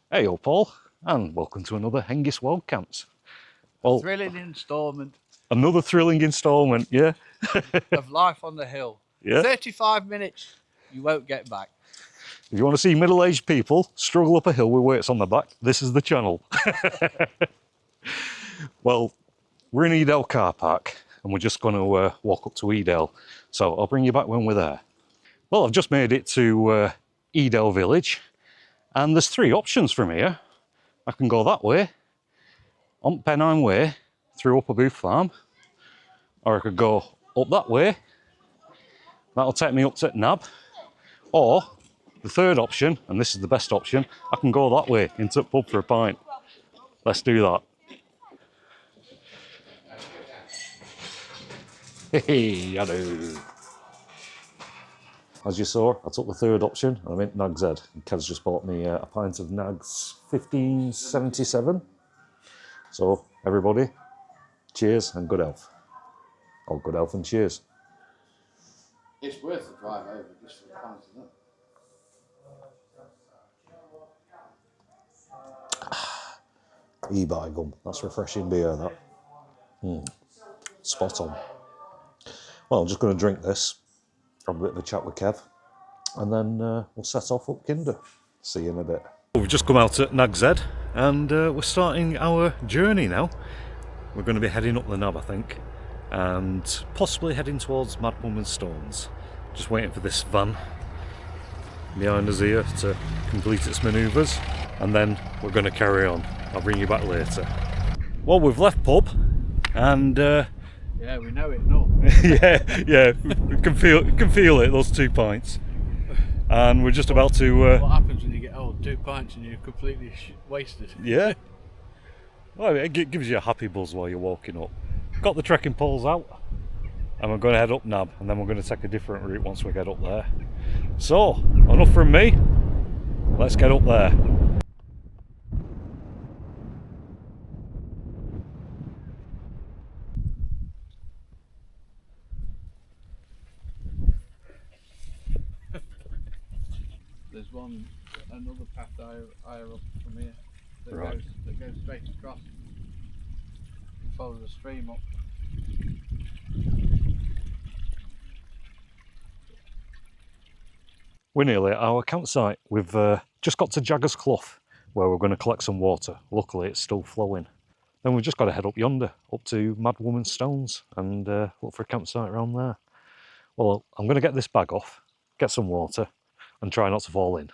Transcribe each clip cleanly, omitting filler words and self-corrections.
Hey up Paul, and welcome to another Hengist Wild Camps. Well, Thrilling instalment another thrilling instalment, yeah? of life on the hill. Yeah. 35 minutes you won't get back. If you want to see middle-aged people struggle up a hill with weights on their back, this is the channel. Well, we're in Edale car park, and we're just going to walk up to Edale. So I'll bring you back when we're there. Well, I've just made it to Edale village, and there's three options from here. I can go that way, on Pennine Way, through Upper Booth Farm, or I could go up that way. That'll take me up to Nab. Or the third option, and this is the best option, I can go that way into the pub for a pint. Let's do that. Hey, Jannu. As you saw, I took the third option and I went Nag's Head. And Kev's just bought me a pint of Nag's 1577. So, everybody, cheers and good health. Oh, good health and cheers. It's worth the drive over just for the pint, isn't it? E-by gum, that's refreshing beer, that. Spot on. Well, I'm just going to drink this, have a bit of a chat with Kev, and then we'll set off up Kinder. See you in a bit. We've just come out at Nag's Head, and we're starting our journey now. We're going to be heading up the Nab, I think, and possibly heading towards Mad Woman's Stones. Just waiting for this van behind us here to complete its manoeuvres, and then we're going to carry on. I'll bring you back later. Well, we've left pub, and Yeah, we know it, no. yeah, we can feel it. Those 2 pints, and we're just about to. What happens when you get old? 2 pints and you're completely wasted. Yeah. Well, it gives you a happy buzz while you're walking up. Got the trekking poles out, and we're going to head up Nab, and then we're going to take a different route once we get up there. So, enough from me. Let's get up there. There's another path higher up from here that, Right. goes straight across. Follow the stream up. We're nearly at our campsite. We've just got to Jaggers Clough, where we're going to collect some water. Luckily, it's still flowing. Then we've just got to head up yonder, up to Mad Woman's Stones, and look for a campsite around there. Well, I'm going to get this bag off, get some water, and try not to fall in.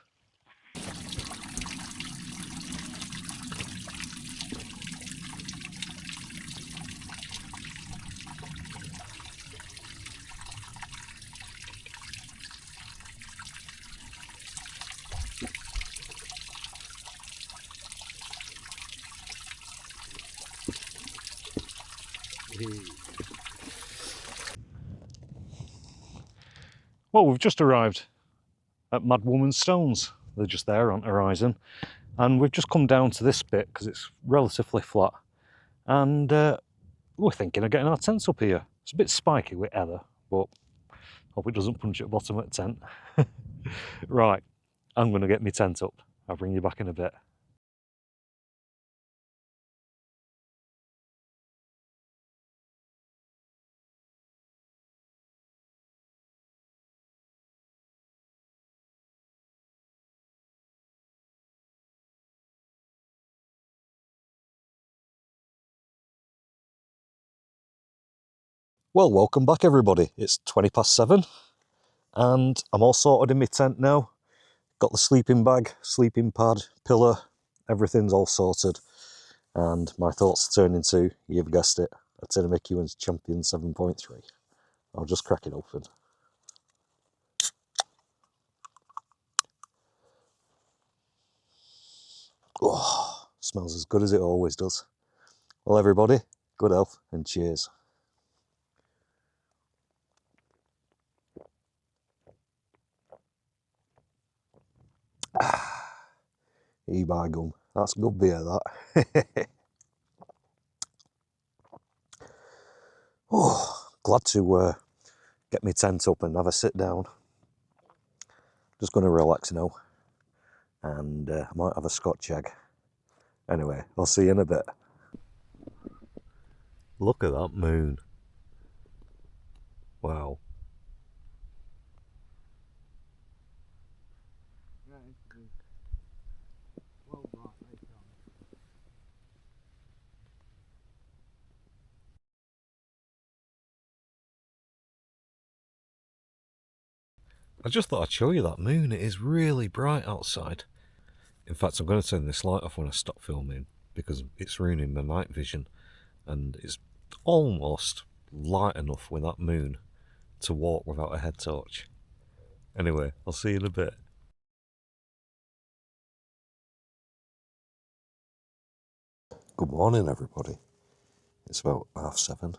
Well, we've just arrived at Mad Woman's Stones. They're just there on the horizon. And we've just come down to this bit because it's relatively flat. And we're thinking of getting our tents up here. It's a bit spiky with heather, but hope it doesn't punch at the bottom of the tent. Right, I'm going to get my tent up. I'll bring you back in a bit. Well, welcome back everybody. It's 7:20 and I'm all sorted in my tent now. Got the sleeping bag, sleeping pad, pillow, everything's all sorted. And my thoughts turn into, you've guessed it, a tin of Mickey Ewan's Champion 7.3. I'll just crack it open. Oh, smells as good as it always does. Well everybody, good health and cheers. E-by gum, that's good beer that. Oh, glad to get my tent up and have a sit down. Just going to relax now. and I might have a Scotch egg. Anyway, I'll see you in a bit. Look at that moon. Wow. I just thought I'd show you that moon. It is really bright outside. In fact, I'm going to turn this light off when I stop filming because it's ruining my night vision, and it's almost light enough with that moon to walk without a head torch. Anyway, I'll see you in a bit. Good morning, everybody. It's about 7:30. I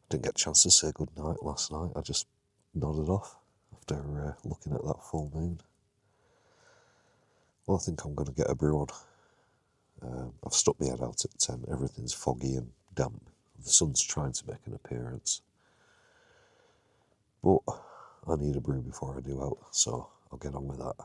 didn't get a chance to say good night last night. I just nodded off after looking at that full moon. Well, I think I'm going to get a brew on. I've stuck my head out at the tent. Everything's foggy and damp. The sun's trying to make an appearance. But I need a brew before I do out, so I'll get on with that.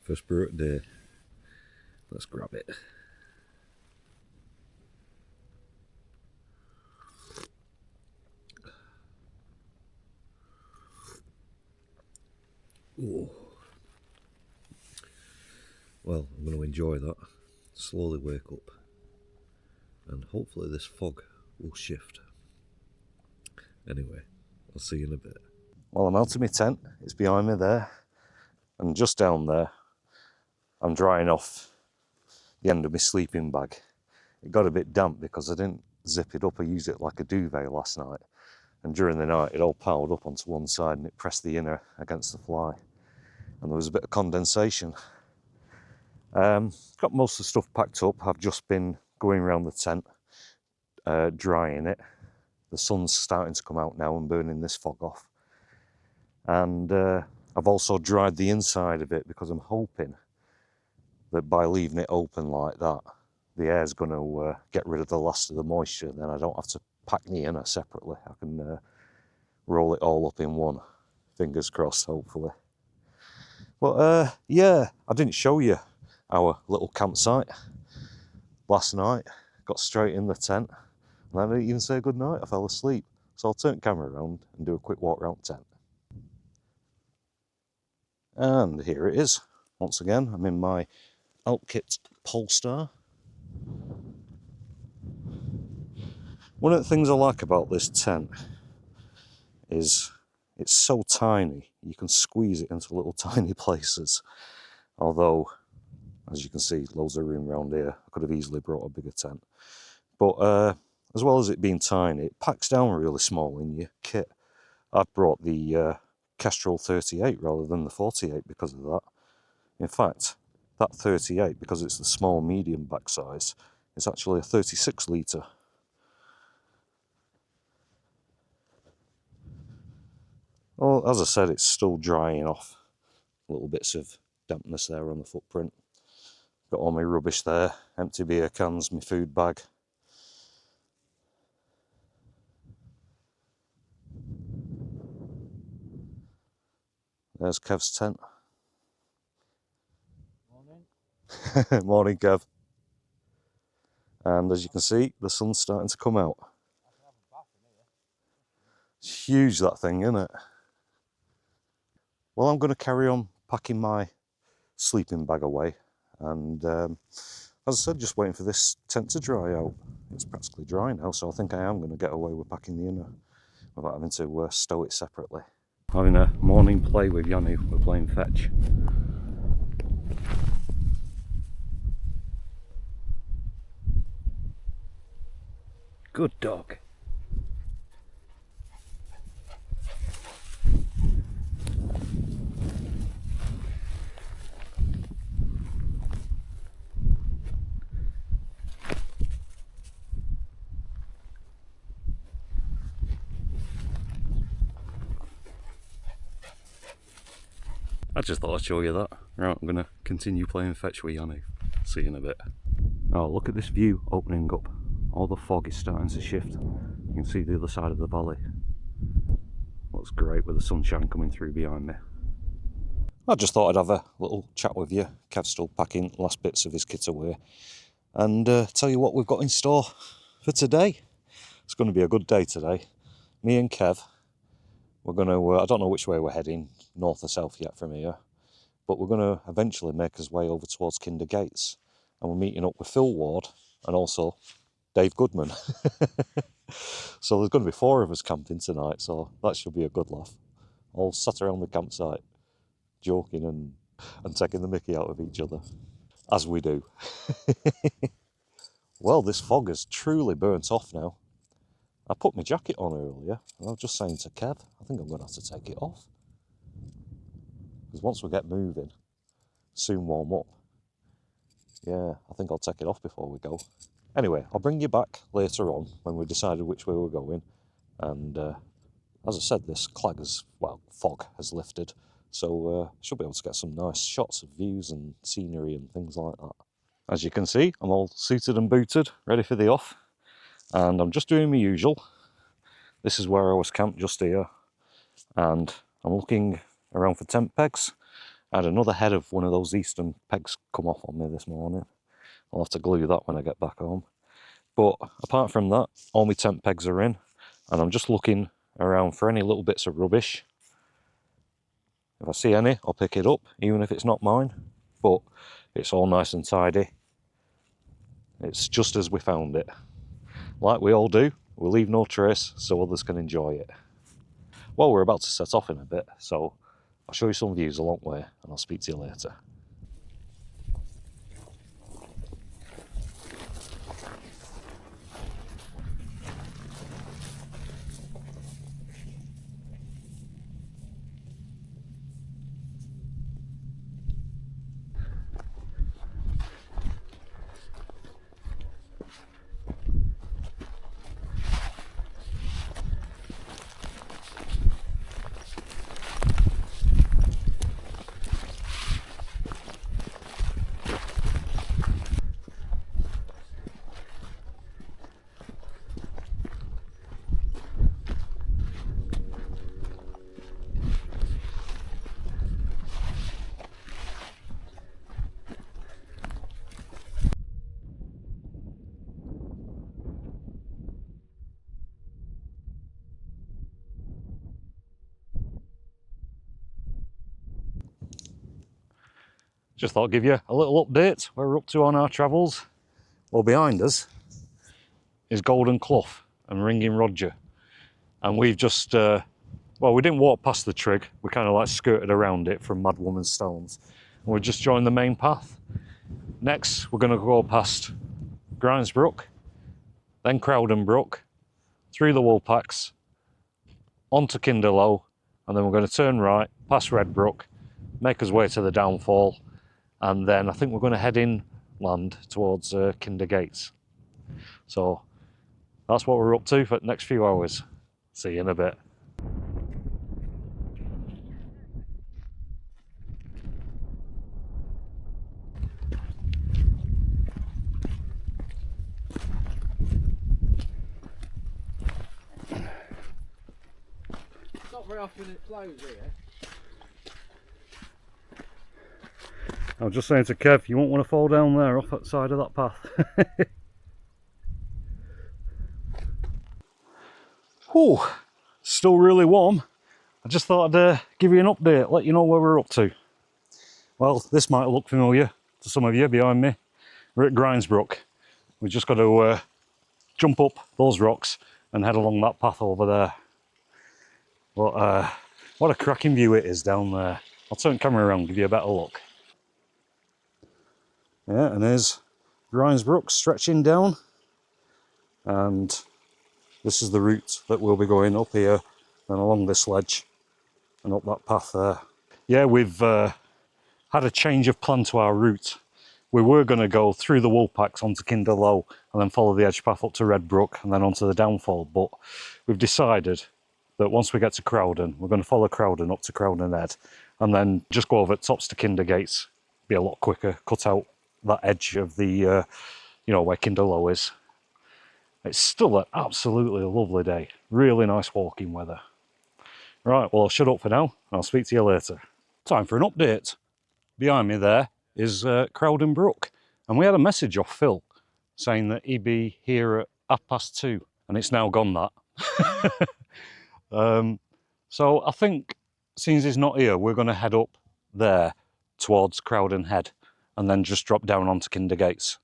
First brew of the day. Let's grab it. Ooh. Well, I'm going to enjoy that. Slowly wake up. And hopefully this fog will shift. Anyway, I'll see you in a bit. Well, I'm out of my tent. It's behind me there. And just down there, I'm drying off the end of my sleeping bag. It got a bit damp because I didn't zip it up. I used it like a duvet last night. And during the night, it all piled up onto one side and it pressed the inner against the fly. And there was a bit of condensation. Got most of the stuff packed up. I've just been going around the tent, drying it. The sun's starting to come out now and burning this fog off. And I've also dried the inside of it because I'm hoping that by leaving it open like that, the air's going to get rid of the last of the moisture. Then I don't have to pack the inner separately. I can roll it all up in one. Fingers crossed, hopefully. But yeah, I didn't show you our little campsite last night. Got straight in the tent, and I didn't even say good night. I fell asleep. So I'll turn the camera around and do a quick walk around the tent. And here it is. Once again, I'm in my Alpkit Polestar. One of the things I like about this tent is it's so tiny. You can squeeze it into little tiny places. Although, as you can see, loads of room around here. I could have easily brought a bigger tent. But as well as it being tiny, it packs down really small in your kit. I've brought the Kestrel 38 rather than the 48 because of that. In fact, that 38, because it's the small medium back size, is actually a 36 litre. Well, as I said, it's still drying off. Little bits of dampness there on the footprint. Got all my rubbish there, empty beer cans, my food bag. There's Kev's tent. Morning. Morning, Kev. And as you can see, the sun's starting to come out. It's huge, that thing, isn't it? Well, I'm going to carry on packing my sleeping bag away. And as I said, just waiting for this tent to dry out. It's practically dry now, so I think I am going to get away with packing the inner without having to stow it separately. Having a morning play with Jannu. We're playing fetch. Good dog. I just thought I'd show you that. Right, I'm going to continue playing fetch with Jannu. See you in a bit. Oh, look at this view opening up. All the fog is starting to shift. You can see the other side of the valley. Looks great with the sunshine coming through behind me. I just thought I'd have a little chat with you. Kev's still packing last bits of his kit away. And tell you what we've got in store for today. It's going to be a good day today. Me and Kev, we're going to, I don't know which way we're heading, north or south yet from here, but we're going to eventually make us way over towards Kinder Gates. And we're meeting up with Phil Ward and also Dave Goodman. So there's going to be 4 of us camping tonight, so that should be a good laugh. All sat around the campsite, joking and taking the mickey out of each other, as we do. Well, this fog has truly burnt off now. I put my jacket on earlier, and I was just saying to Kev, I think I'm going to have to take it off. Because once we get moving, soon warm up. Yeah, I think I'll take it off before we go. Anyway, I'll bring you back later on when we've decided which way we're going. And as I said, this fog has lifted. So should be able to get some nice shots of views and scenery and things like that. As you can see, I'm all suited and booted, ready for the off. And I'm just doing my usual. This is where I was camped, just here. And I'm looking around for tent pegs. I had another head of one of those eastern pegs come off on me this morning. I'll have to glue that when I get back home. But apart from that, all my tent pegs are in. And I'm just looking around for any little bits of rubbish. If I see any, I'll pick it up, even if it's not mine. But it's all nice and tidy. It's just as we found it. Like we all do, we'll leave no trace so others can enjoy it. Well, we're about to set off in a bit, so I'll show you some views along the way and I'll speak to you later. Just thought I'd give you a little update where we're up to on our travels. Well, behind us is Golden Clough and Ringing Roger. And we've just, well, we didn't walk past the trig. We kind of like skirted around it from Mad Woman's Stones. And we've just joined the main path. Next, we're going to go past Grimesbrook, then Crowden Brook, through the Woolpacks, onto Kinderlow, and then we're going to turn right, past Redbrook, make us way to the downfall, and then I think we're going to head inland towards Kinder Gates. So that's what we're up to for the next few hours. See you in a bit. It's not very often it flows here. I was just saying to Kev, you won't want to fall down there off that side of that path. Whew, still really warm. I just thought I'd give you an update, let you know where we're up to. Well, this might look familiar to some of you behind me. We're at Grimesbrook. We've just got to jump up those rocks and head along that path over there. But what a cracking view it is down there. I'll turn the camera around and give you a better look. Yeah, and there's Grimesbrook stretching down. And This is the route that we'll be going up here and along this ledge and up that path there. Yeah, we've had a change of plan to our route. We were going to go through the Woolpacks onto Kinder Low and then follow the edge path up to Redbrook and then onto the downfall, but we've decided that once we get to Crowden, we're going to follow Crowden up to Crowden Head and then just go over tops to Kinder Gates. Be a lot quicker, cut out that edge of the, you know, where Kinder Low is. It's still an absolutely lovely day. Really nice walking weather. Right, well, I'll shut up for now. I'll speak to you later. Time for an update. Behind me there is Crowden Brook. And we had a message off Phil saying that he'd be here at 2:30. And it's now gone that. So I think, since he's not here, we're going to head up there towards Crowden Head and then just drop down onto Kinder Gates.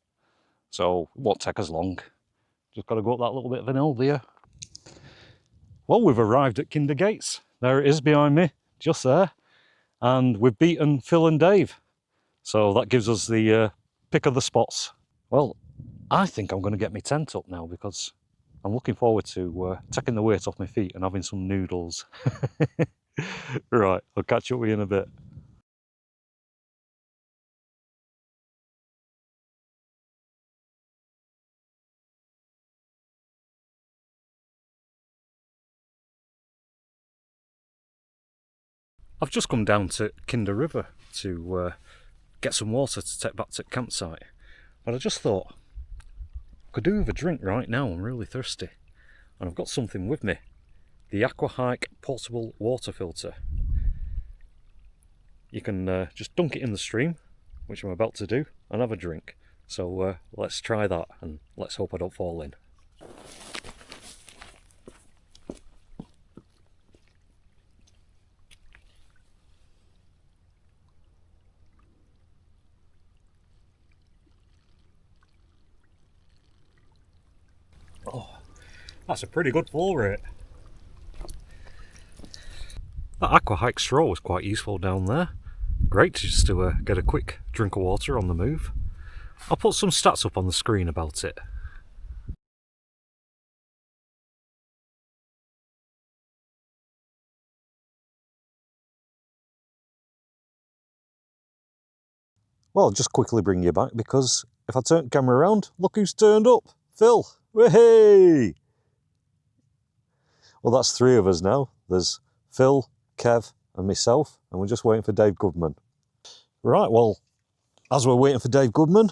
So it won't take us long. Just got to go up that little bit of an hill there. Well, we've arrived at Kinder Gates. There it is behind me, just there. And we've beaten Phil and Dave. So that gives us the pick of the spots. Well, I think I'm going to get my tent up now because I'm looking forward to taking the weight off my feet and having some noodles. Right, I'll catch up with you in a bit. I've just come down to Kinder River to get some water to take back to the campsite. But I just thought, I could do with a drink right now, I'm really thirsty. And I've got something with me. The Aqua Hike portable water filter. You can just dunk it in the stream, which I'm about to do, and have a drink. So let's try that and let's hope I don't fall in. Oh, that's a pretty good flow rate. That Aqua Hike straw was quite useful down there. Great just to get a quick drink of water on the move. I'll put some stats up on the screen about it. Well, I'll just quickly bring you back because if I turn the camera around, look who's turned up. Phil! Hey! Well, that's three of us now. There's Phil, Kev and myself, and we're just waiting for Dave Goodman. Right, well, as we're waiting for Dave Goodman,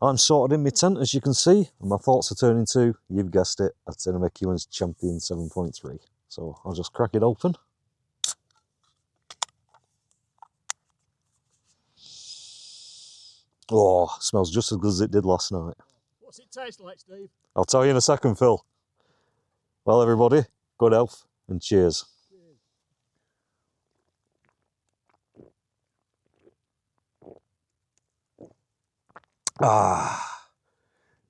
I'm sorted in my tent, as you can see, and my thoughts are turning to, you've guessed it, a Cinnamon Ewan's Champion 7.3. So I'll just crack it open. Oh, smells just as good as it did last night. What's it taste like, Steve? I'll tell you in a second, Phil. Well, everybody, good health and cheers. Ah,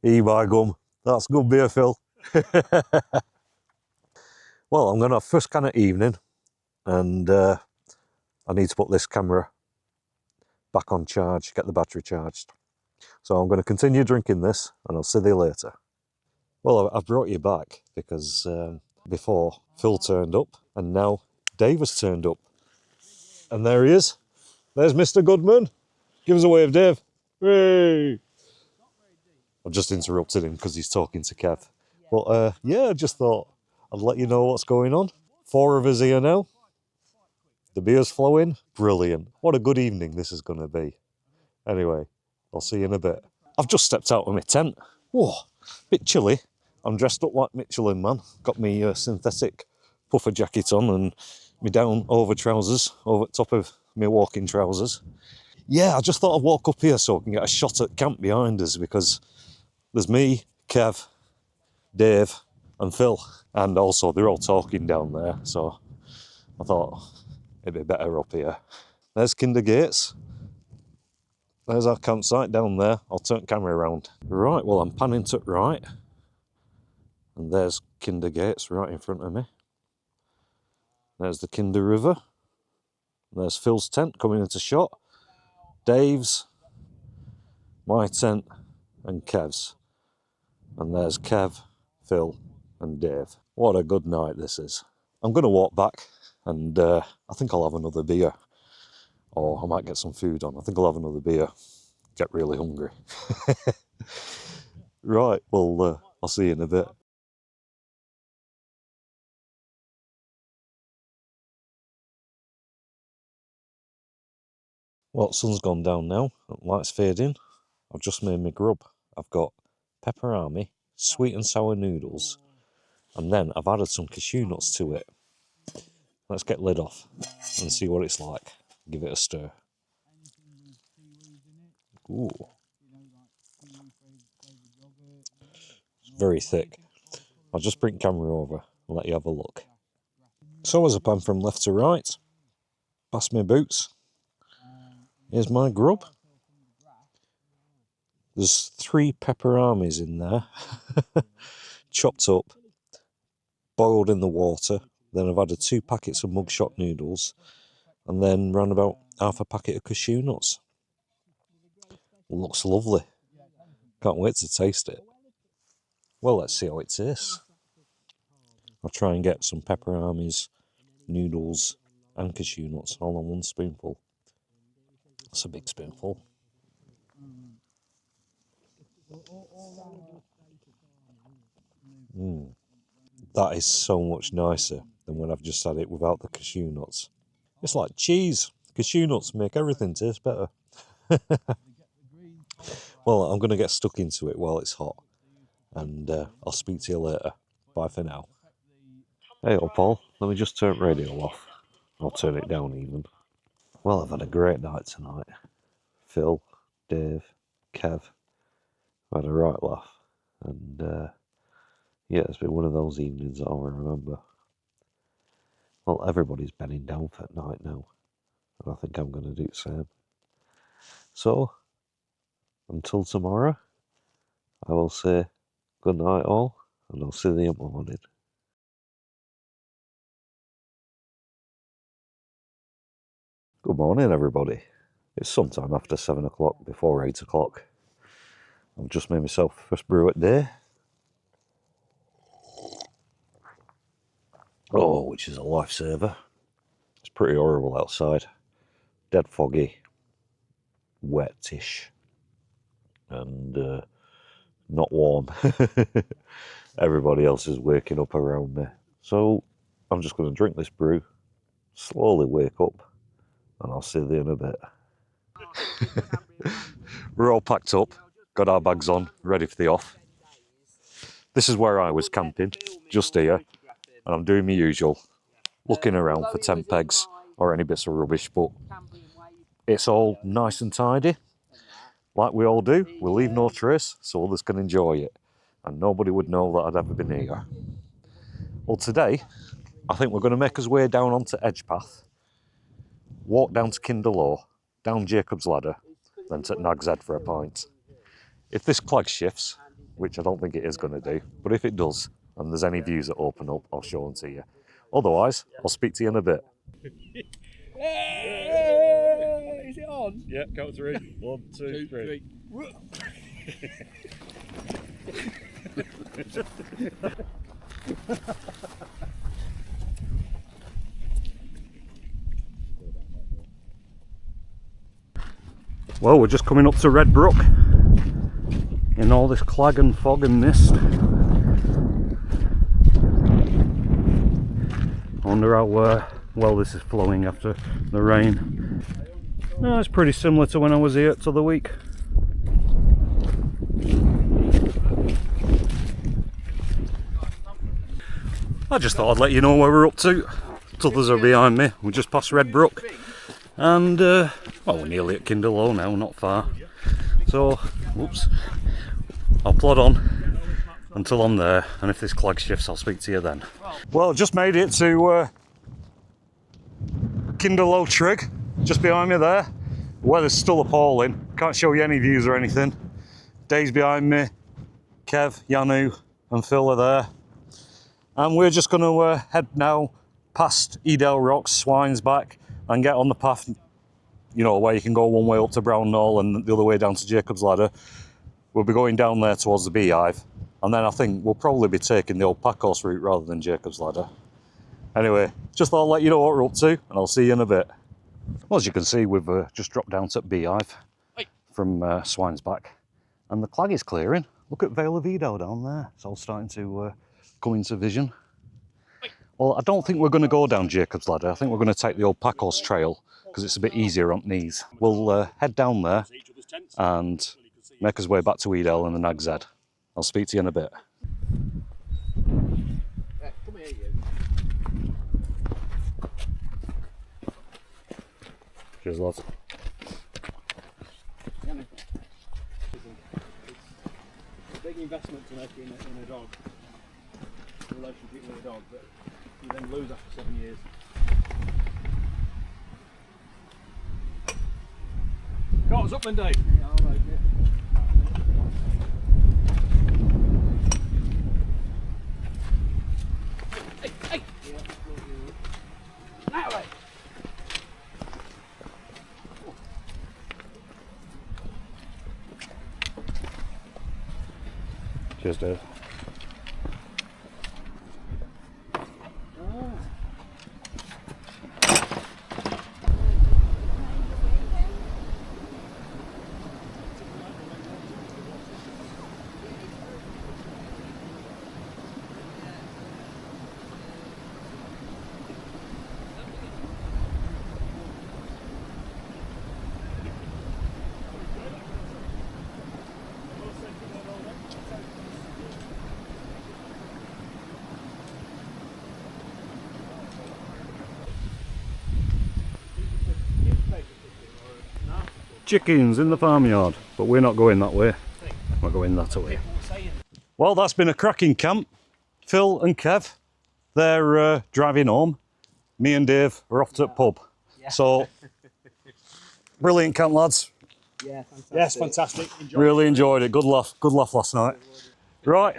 by gum. That's good beer, Phil. Well, I'm going to have first can of evening, and I need to put this camera back on charge, get the battery charged. So I'm going to continue drinking this, and I'll see you later. Well, I've brought you back because before Phil turned up, and now Dave has turned up. And there he is. There's Mr. Goodman. Give us a wave, Dave. Hey! I've just interrupted him because he's talking to Kev. But yeah, I just thought I'd let you know what's going on. 4 of us here now. The beer's flowing. Brilliant. What a good evening this is going to be. Anyway, I'll see you in a bit. I've just stepped out of my tent. Whoa, bit chilly. I'm dressed up like Michelin Man. Got me synthetic puffer jacket on and my down over trousers over top of my walking trousers. Yeah, I just thought I'd walk up here so I can get a shot at camp behind us because there's me, Kev, Dave and Phil. And also they're all talking down there, so I thought it'd be better up here. There's Kinder Gates. There's our campsite down there. I'll turn the camera around. Right, well, I'm panning to the right. And there's Kinder Gates right in front of me. There's the Kinder River. There's Phil's tent coming into shot. Dave's, my tent, and Kev's. And there's Kev, Phil, and Dave. What a good night this is. I'm going to walk back and I think I'll have another beer. Or I might get some food on. I think I'll have another beer. Get really hungry. Right, well, I'll see you in a bit. Well, sun's gone down now, light's fading. I've just made my grub. I've got pepperami, sweet and sour noodles, and then I've added some cashew nuts to it. Let's get lid off and see what it's like. Give it a stir. Ooh. It's very thick. I'll just bring camera over and let you have a look. So as I pan from left to right, past my boots, here's my grub. There's 3 pepperamis in there, chopped up, boiled in the water. Then I've added 2 packets of mugshot noodles, and then round about half a packet of cashew nuts. Looks lovely. Can't wait to taste it. Well, let's see how it tastes. I'll try and get some pepperamis, noodles, and cashew nuts all on one spoonful. That's a big spoonful. That is so much nicer than when I've just had it without the cashew nuts. It's like cheese. Cashew nuts make everything taste better. Well, I'm going to get stuck into it while it's hot, and I'll speak to you later. Bye for now. Hey, old Paul, let me just turn radio off. I'll turn it down even. Well, I've had a great night tonight. Phil, Dave, Kev, I've had a right laugh, and yeah, it's been one of those evenings that I'll remember. Well, everybody's bedding down for night now, and I think I'm going to do the same. So, until tomorrow, I will say good night all, and I'll see you in the morning. Good morning, everybody. It's sometime after 7 o'clock, before 8 o'clock. I've just made myself first brew at day. Oh, which is a lifesaver. It's pretty horrible outside. Dead foggy, wet-ish, and not warm. Everybody else is waking up around me. So I'm just going to drink this brew, slowly wake up, and I'll see you in a bit. We're all packed up, got our bags on, ready for the off. This is where I was camping, just here, and I'm doing my usual, looking around for tent pegs or any bits of rubbish, but it's all nice and tidy, like we all do. We'll leave no trace so others can enjoy it, and nobody would know that I'd ever been here. Well, today, I think we're going to make us way down onto Edgepath, walk down to Kindle, down Jacob's Ladder, then to Nag's Head for a pint. If this clag shifts, which I don't think it is going to do, but if it does, and there's any views that open up, I'll show them to you. Otherwise, I'll speak to you in a bit. Is it on? Yeah, count 3. 1, 2, 3. Well, we're just coming up to Red Brook in all this clag and fog and mist. I wonder how well this is flowing after the rain. No, it's pretty similar to when I was here the other week. I just thought I'd let you know where we're up to. Others are behind me. We just passed Red Brook, and well, we're nearly at Kindle now, not far. So, whoops, I'll plod on until I'm there, and if this clag shifts, I'll speak to you then. Well, just made it to Kindle Trig, just behind me there. The weather's still appalling. Can't show you any views or anything. Dave's behind me. Kev, Jannu, and Phil are there. And we're just going to head now past Edale Rocks, Swine's Back, and get on the path, you know, where you can go one way up to Brown Knoll and the other way down to Jacob's Ladder. We'll be going down there towards the beehive, And then I think we'll probably be taking the old pack horse route rather than Jacob's Ladder. Anyway, just thought I'd let you know what we're up to, and I'll see you in a bit. Well, as you can see, we've just dropped down to Beehive from Swine's Back, and the clag is clearing. Look at Vale of Edale down there. It's all starting to come into vision. Well, I don't think we're going to go down Jacob's Ladder. I think we're going to take the old pack horse trail because it's a bit easier on knees. We'll head down there and make us way back to Edale and the Nag's Head. I'll speak to you in a bit. Yeah, come here, you. Cheers, lads. Jannu. It's a big investment to make in a dog, a relationship with a dog, but you then lose after 7 years. Got us up then, Dave. Yeah, all right, yeah. Hey! Yeah, that way! Cheers, Dave. Chickens in the farmyard, but we're not going that way. We're going that way. Well, that's been a cracking camp. Phil and Kev, they're driving home. Me and Dave are off to the pub. Yeah. So, brilliant camp, lads. Yeah, fantastic. Yes, fantastic. Really enjoyed it. Good laugh last night. Right.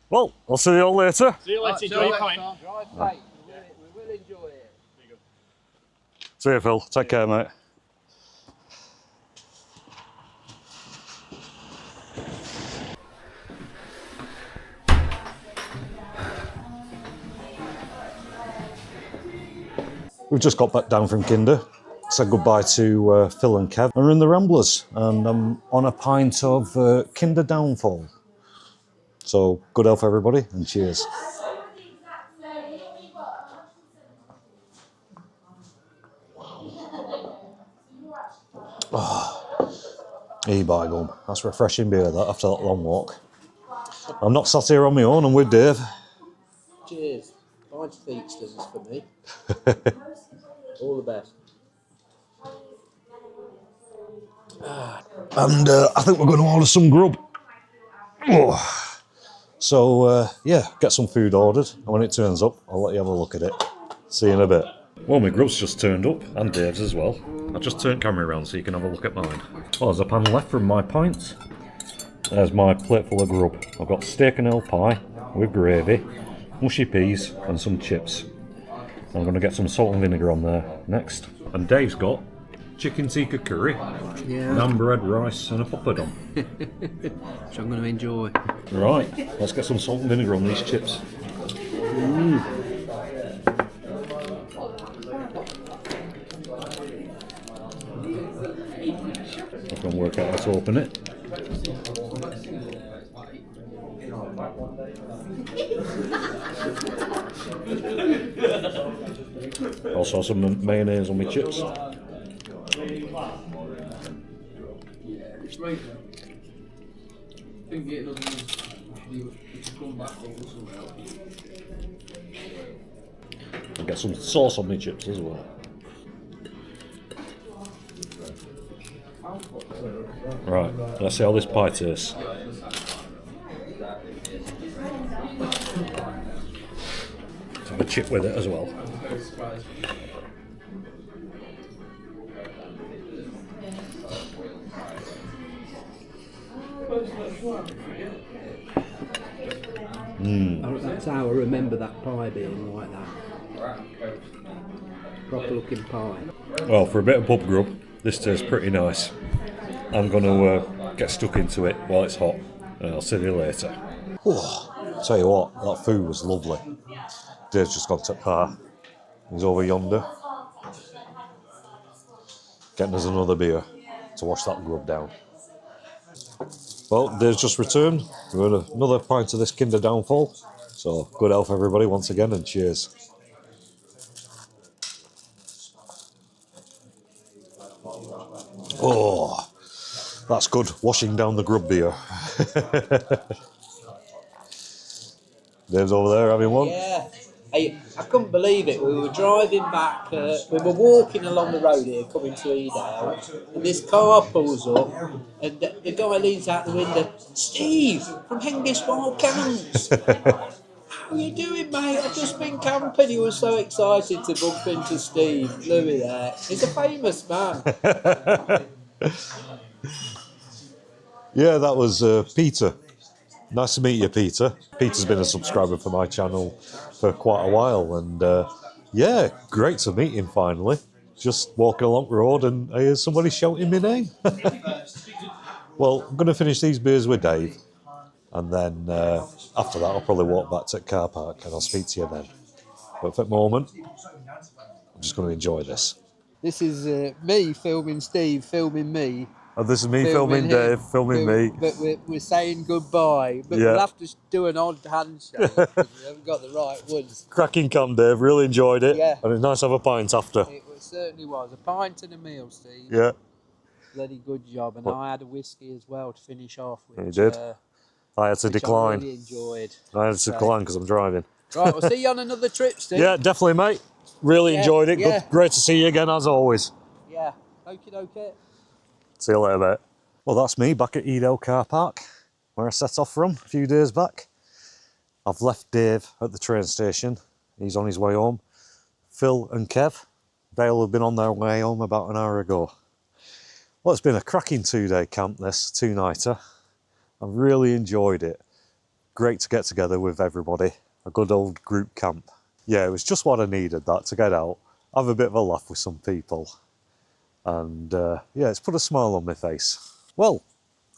Well, I'll see you all later. See you later, enjoy your pint. Drive safe. We will enjoy it. See you, Phil. Take care, mate. We've just got back down from Kinder, said goodbye to Phil and Kev, and we're in the Ramblers, and I'm on a pint of Kinder Downfall. So, good health everybody, and cheers. By gum. That's refreshing beer, that, after that long walk. I'm not sat here on my own, I'm with Dave. Cheers. Pints feasters is for me. All the best. And I think we're going to order some grub. Oh. So, yeah, get some food ordered, and when it turns up, I'll let you have a look at it. See you in a bit. Well, my grub's just turned up, and Dave's as well. I've just turned camera around so you can have a look at mine. Well, there's a pan left from my pints. There's my plate full of grub. I've got steak and ale pie with gravy, mushy peas, and some chips. I'm going to get some salt and vinegar on there next. And Dave's got chicken tikka curry, naan bread, rice, and a poppadom. Which I'm going to enjoy. Right, let's get some salt and vinegar on these chips. I can work out how to open it. Also some mayonnaise on my chips. And get some sauce on my chips as well. Right, let's see how this pie tastes. Let's have a chip with it as well. That's how I remember that pie being like that. Proper looking pie. Well, for a bit of pub grub, this tastes pretty nice. I'm going to get stuck into it while it's hot, and I'll see you later. Oh, tell you what, that food was lovely. Dave's just gone to car. He's over yonder, getting us another beer to wash that grub down. Well, Dave's just returned. We're going to another pint of this Kinder Downfall. So, good health, everybody, once again, and cheers. Oh, that's good. Washing down the grub beer. Dave's over there having one. Yeah. I couldn't believe it. We were driving back, we were walking along the road here coming to Edale, and this car pulls up, and the guy leans out the window, Steve, from Hengist Wild Camps. How you doing, mate? I've just been camping. He was so excited to bump into Steve. Louis there. He's a famous man. Yeah, that was Peter. Nice to meet you, Peter. Peter's been a subscriber for my channel for quite a while, and yeah, great to meet him finally. Just walking along the road and I hear somebody shouting my name. Well, I'm going to finish these beers with Dave, and then after that I'll probably walk back to the car park and I'll speak to you then. But for the moment, I'm just going to enjoy this. This is me filming Steve, filming me. And this is me Filming filming Dave, him, filming me. But we're saying goodbye. But Yeah. we'll have to do an odd handshake because we haven't got the right ones. Cracking camp, Dave. Really enjoyed it. Yeah. And it's nice to have a pint after. Certainly was. A pint and a meal, Steve. Yeah. Bloody good job. And I had a whiskey as well to finish off with. You did. I had to decline. I really enjoyed. I had to decline because I'm driving. Right, we'll see you on another trip, Steve. Yeah, definitely, mate. Really enjoyed it. yeah. Good, great to see you again, as always. Yeah. Okay. See you later, mate. Well, that's me back at Edale car park, where I set off from a few days back. I've left Dave at the train station. He's on his way home. Phil and Kev, they'll have been on their way home about an hour ago. Well, it's been a cracking 2-day camp, this, 2-nighter. I've really enjoyed it. Great to get together with everybody. A good old group camp. Yeah, it was just what I needed, that, to get out, have a bit of a laugh with some people. And yeah, it's put a smile on my face. Well,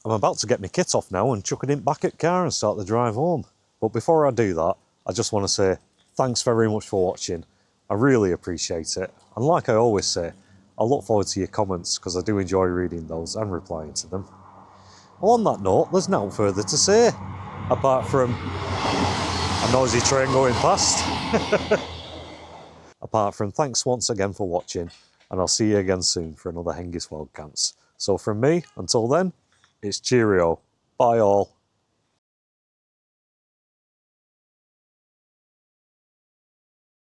I'm about to get my kit off now and chuck it in back at car and start the drive home. But before I do that, I just want to say thanks very much for watching. I really appreciate it. And like I always say, I look forward to your comments because I do enjoy reading those and replying to them. Well, on that note, there's nothing further to say, apart from a noisy train going past. Apart from thanks once again for watching, and I'll see you again soon for another Hengist Wild Camps. So from me, until then, it's cheerio. Bye all.